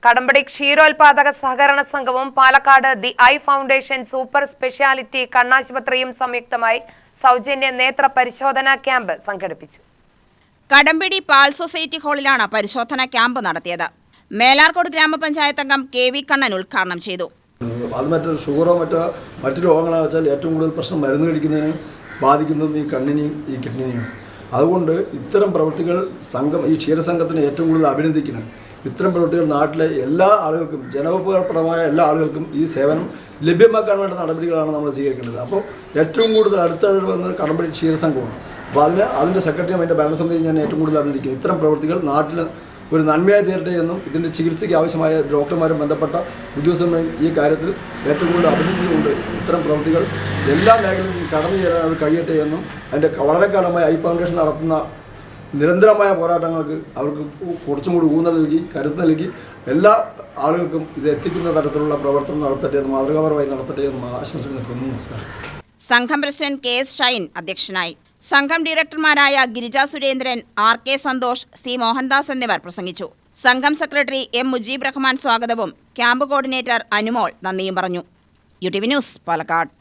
കടമ്പടി ക്ഷീരോത്പാദക സഹകരണ സംഘവും Palakkad the Eye Foundation super speciality കണ്ണാശുപത്രിയും സംയുക്തമായി സൗജന്യ നേത്ര പരിശോധനാ ക്യാമ്പ് സംഘടിപ്പിച്ചു. കടമ്പടി പാൽ സൊസൈറ്റി ഹാളിലാണ് പരിശോധനാ ക്യാമ്പ് നടത്തിയത്. മേലാർക്കോട് ഗ്രാമപഞ്ചായത്ത് അംഗം കെ വി കണ്ണൻ ഉദ്ഘാടനം ചെയ്തു. അത് ഷുഗറോ മറ്റു രോഗങ്ങളോ വെച്ചാൽ ഏറ്റവും കൂടുതൽ പ്രശ്നം മരുന്ന് കഴിക്കുന്നതിന് ബാധിക്കുന്നതും ഈ കണ്ണിനെയും ഈ കിഡ്നിനെയും. അതുകൊണ്ട് ഇത്തരം പ്രവൃത്തികൾ ഈ ക്ഷീരസംഘത്തിന് ഏറ്റവും കൂടുതൽ അഭിനന്ദിക്കണം. ഇത്തരം പ്രവൃത്തികൾ നാട്ടിലെ എല്ലാ ആളുകൾക്കും ജനോപകാരപ്രദമായ എല്ലാ ആളുകൾക്കും ഈ സേവനം ലഭ്യമാക്കാൻ വേണ്ട നടപടികളാണ് നമ്മൾ സ്വീകരിക്കേണ്ടത്. അപ്പോൾ ഏറ്റവും കൂടുതൽ അടുത്തിടെ വന്നത് കടമ്പടി ക്ഷീരസംഘമാണ്. അപ്പോൾ അതിൻ്റെ സെക്രട്ടറിയും അതിൻ്റെ ഭരണസമിതിയും ഞാൻ ഏറ്റവും കൂടുതൽ അഭിനന്ദിക്കുന്നു. ഇത്തരം പ്രവൃത്തികൾ നാട്ടിൽ ഒരു നന്മയായി തീരട്ടെ എന്നും ഇതിൻ്റെ ചികിത്സയ്ക്ക് ആവശ്യമായ ഡോക്ടർമാരും ബന്ധപ്പെട്ട ഉദ്യോഗസ്ഥരും ഈ കാര്യത്തിൽ ഏറ്റവും കൂടുതൽ അഭിനന്ദിച്ചുകൊണ്ട് ഇത്തരം പ്രവൃത്തികൾ എല്ലാ മേഖലയിലും കടന്നു ചേരാൻ അത് കഴിയട്ടെ എന്നും അതിൻ്റെ വളരെ കാലമായി ഐ ഫൗണ്ടേഷൻ നടത്തുന്ന നിരന്തരമായ പോരാട്ടങ്ങൾക്ക് അവർക്ക് കുറച്ചും കൂടി ഊന്നൽ നൽകി കരുത്ത് നൽകി എല്ലാ ആളുകൾക്കും ഇത് എത്തിക്കുന്ന തരത്തിലുള്ള പ്രവർത്തനം നടത്തട്ടെ എന്ന് മാതൃകാപരമായി നടത്തട്ടെ എന്ന് ആശംസിക്കുന്നു. നമസ്കാരം. സംഘം പ്രസിഡന്റ് കെ എസ് ഷൈൻ അധ്യക്ഷനായി. സംഘം ഡയറക്ടർമാരായ Girija Surendran, R K Santhosh, C Mohandas എന്നിവർ പ്രസംഗിച്ചു. സംഘം സെക്രട്ടറി എം മുജീബ് റഹ്മാൻ സ്വാഗതവും ക്യാമ്പ് കോർഡിനേറ്റർ അനുമോൾ നന്ദിയും പറഞ്ഞു. UTV news, Palakkad.